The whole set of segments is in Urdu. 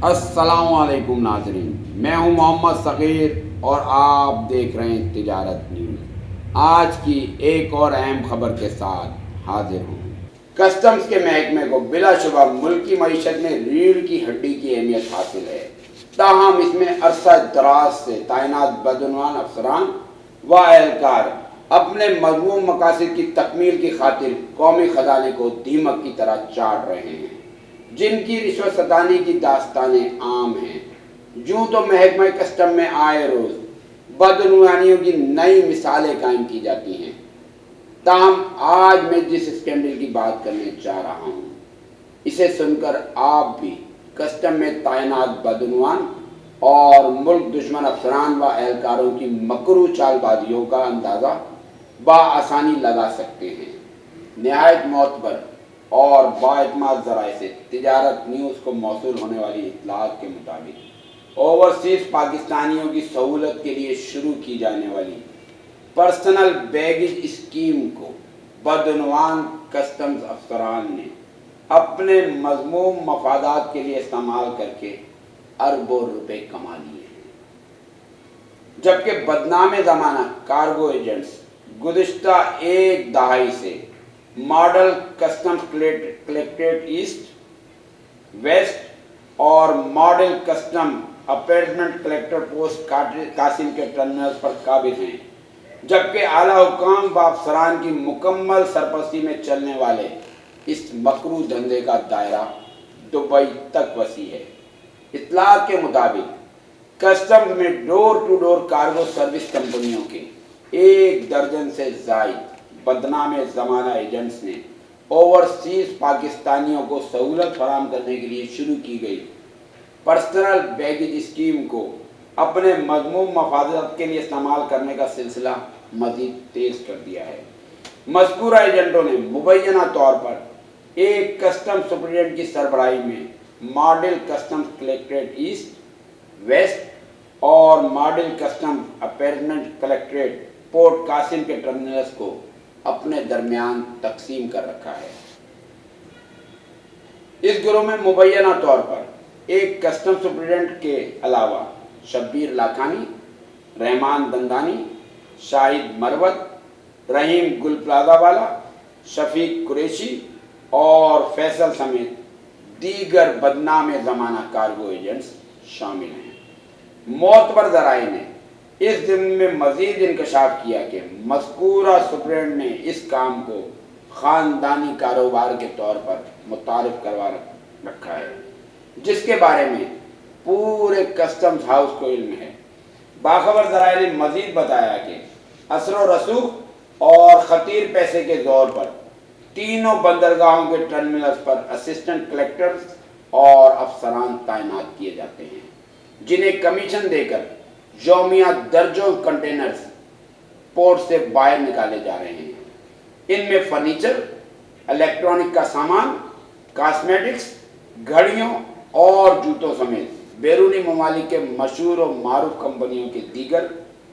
السلام علیکم ناظرین، میں ہوں محمد صغیر اور آپ دیکھ رہے ہیں تجارت نیوز۔ آج کی ایک اور اہم خبر کے ساتھ حاضر ہوں۔ کسٹمز کے محکمے کو بلا شبہ ملکی معیشت میں ریڑھ کی ہڈی کی اہمیت حاصل ہے، تاہم اس میں عرصہ دراز سے تعینات بدعنوان افسران و اہلکار اپنے مذموم مقاصد کی تکمیل کی خاطر قومی خزانے کو دیمک کی طرح چاٹ رہے ہیں، جن کی رشوت ستانی کی داستانیں عام ہیں۔ یوں تو محکمہ کسٹم میں آئے روز بدعنوانیوں کی نئی مثالیں قائم کی جاتی ہیں، تاہم آج میں جس اسکینڈل کی بات کرنے جا رہا ہوں، اسے سن کر آپ بھی کسٹم میں تعینات بدعنوان اور ملک دشمن افسران و اہلکاروں کی مکروہ چال بازیوں کا اندازہ بآسانی لگا سکتے ہیں۔ نہایت معتبر اور بااعتماد ذرائع سے تجارت نیوز کو موصول ہونے والی اطلاعات کے مطابق اوورسیز پاکستانیوں کی سہولت کے لیے شروع کی جانے والی پرسنل بیگیج اسکیم کو بدعنوان کسٹمز افسران نے اپنے مذموم مفادات کے لیے استعمال کر کے اربوں روپے کما لیے ہیں، جبکہ بدنام زمانہ کارگو ایجنٹس گزشتہ ایک دہائی سے model customs collectorate east, west اور model custom appraisement collector port Qasim کے ٹرمینلز پر قابض ہیں، جبکہ اعلیٰ حکام و افسران کی مکمل سرپرستی میں چلنے والے اس مکروہ دھندے کا دائرہ دبئی تک وسیع ہے۔ اطلاعات کے مطابق کسٹمز میں ڈور ٹو ڈور کارگو سروس کمپنیوں کے 1 درجن سے زائد بدنام زمانہ ایجنٹس نے اوورسیز پاکستانیوں کو سہولت فراہم کرنے کے لیے شروع کی گئی پرسنل بیگیج اسکیم کو اپنے مذموم مفادات کے لیے استعمال کرنے کا سلسلہ مزید تیز کر دیا ہے۔ مذکورہ ایجنٹوں نے مبینہ طور پر ایک کسٹم سپرنٹینڈنٹ کی سربراہی میں ماڈل کسٹم کلیکٹریٹ ایسٹ، ویسٹ اور ماڈل کسٹم اپیرمنٹ کلیکٹریٹ پورٹ قاسم کے ٹرمینلز کو اپنے درمیان تقسیم کر رکھا ہے۔ اس گروہ میں مبینہ طور پر ایک کسٹم سپرنٹینڈنٹ کے علاوہ شبیر لاکھانی، رحمان دندانی، شاہد مروت، رحیم گل پلازہ والا، شفیق قریشی اور فیصل سمیت دیگر بدنام زمانہ کارگو ایجنٹس شامل ہیں۔ معتبر ذرائع نے اس ضمن میں مزید انکشاف کیا کہ مذکورہ سپرنٹینڈنٹ نے اس کام کو خاندانی کاروبار کے طور پر متعارف کروا رکھا ہے، جس کے بارے میں پورے کسٹمز ہاؤس کو علم ہے۔ باخبر ذرائع نے مزید بتایا کہ اثر و رسوخ اور خطیر پیسے کے زور پر تینوں بندرگاہوں کے ٹرمینلز پر اسسٹنٹ کلیکٹرز اور افسران تعینات کیے جاتے ہیں، جنہیں کمیشن دے کر یومیہ درجوں کنٹینرز پورٹ سے باہر نکالے جا رہے ہیں۔ ان میں فرنیچر، الیکٹرانک کا سامان، کاسمیٹکس، گھڑیوں اور جوتوں سمیت بیرونی ممالک کے مشہور و معروف کمپنیوں کے دیگر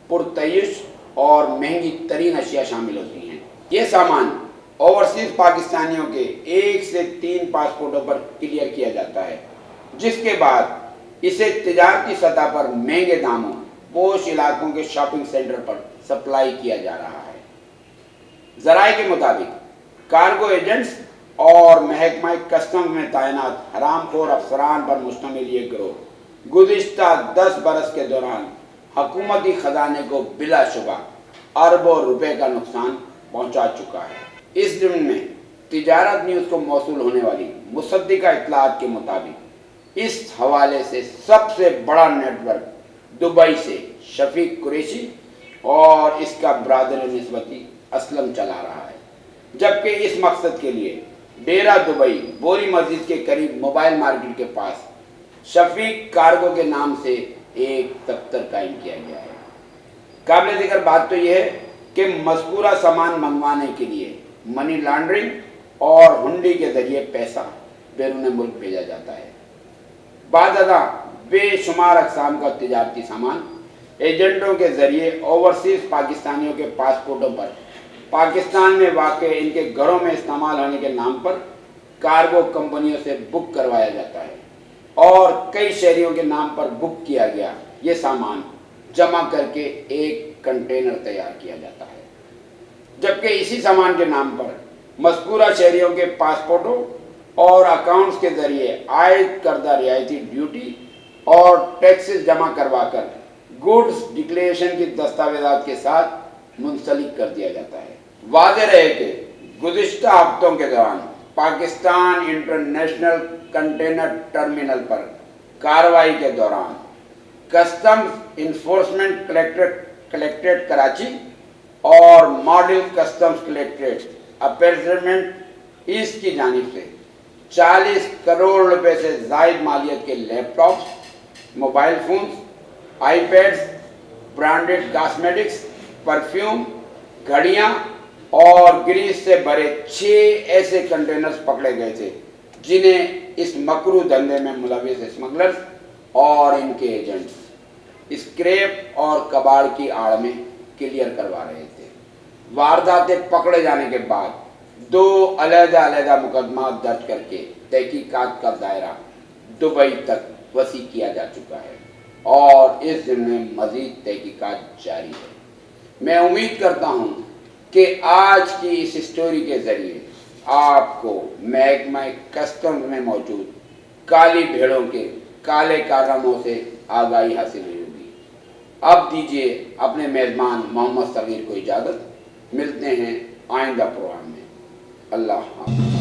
پرتعیش اور مہنگی ترین اشیاء شامل ہوتی ہیں۔ یہ سامان اوورسیز پاکستانیوں کے 1 سے 3 پاسپورٹوں پر کلیئر کیا جاتا ہے، جس کے بعد اسے تجارتی سطح پر مہنگے داموں پوش علاقوں کے شاپنگ سینٹر پر سپلائی کیا جا رہا ہے۔ ذرائع کے مطابق کارگو ایجنٹس اور محکمہ کسٹم میں تعینات حرام خور افسران پر مشتمل یہ گروہ گزشتہ 10 برس کے دوران حکومتی خزانے کو بلا شبہ اربوں روپے کا نقصان پہنچا چکا ہے۔ اس ضمن میں تجارت نیوز کو موصول ہونے والی مصدقہ اطلاعات کے مطابق اس حوالے سے سب سے بڑا نیٹ ورک دبئی سے شفیق قریشی اور اس کا برادر نسبتی اسلم چلا رہا ہے، جبکہ اس مقصد کے لیے ڈیرہ دبئی بوری مسجد کے قریب موبائل مارکیٹ کے پاس شفیق کارگو کے نام سے ایک دفتر قائم کیا گیا ہے۔ قابل ذکر بات تو یہ ہے کہ مذکورہ سامان منگوانے کے لیے منی لانڈرنگ اور ہنڈی کے ذریعے پیسہ بیرون ملک بھیجا جاتا ہے۔ بعد ازاں بے شمار اقسام کا تجارتی سامان ایجنٹوں کے ذریعے اوورسیز پاکستانیوں کے پاسپورٹوں پر پاکستان میں واقع ان کے گھروں میں استعمال ہونے کے نام پر کارگو کمپنیوں سے بک کروایا جاتا ہے۔ اور کئی شہریوں کے نام پر بک کیا گیا یہ سامان جمع کر کے ایک کنٹینر تیار کیا جاتا ہے، جبکہ اسی سامان کے نام پر مذکورہ شہریوں کے پاسپورٹوں اور اکاؤنٹس کے ذریعے عائد کردہ رعایتی ڈیوٹی اور ٹیکسز جمع کروا کر گوڈز ڈکلیریشن کی دستاویزات کے ساتھ منسلک کر دیا جاتا ہے۔ واضح رہے کہ گزشتہ ہفتوں کے دوران پاکستان انٹرنیشنل کنٹینر ٹرمینل پر کارروائی کے دوران کسٹمز انفورسمنٹ کلیکٹریٹ کراچی اور ماڈل کسٹمز کلیکٹریٹ اپیرمنٹ ایسٹ کی جانب سے 40 کروڑ روپے سے زائد مالیت کے لیپ ٹاپس، موبائل فونز، آئی پیڈز، برانڈڈ کاسمیٹکس، پرفیوم، گھڑیاں اور گریس سے بھرے 6 ایسے کنٹینرز پکڑے گئے تھے جنہیں اس مکروہ دھندے میں ملوث اسمگلرز اور ان کے ایجنٹس اسکریپ اور کباڑ کی آڑ میں کلیئر کروا رہے تھے۔ وارداتیں پکڑے جانے کے بعد 2 علیحدہ مقدمات درج کر کے تحقیقات کا دائرہ دبئی تک وسیع کیا جا چکا ہے اور اس ضمن میں مزید تحقیقات جاری ہے۔ میں امید کرتا ہوں کہ آج کی اس اسٹوری کے ذریعے آپ کو محکمہ کسٹمز میں موجود کالی بھیڑوں کے کالے کارناموں سے آگاہی حاصل ہوئی ہوگی۔ اب دیجیے اپنے میزبان محمد صغیر کو اجازت، ملتے ہیں آئندہ پروگرام میں۔ اللہ حافظ۔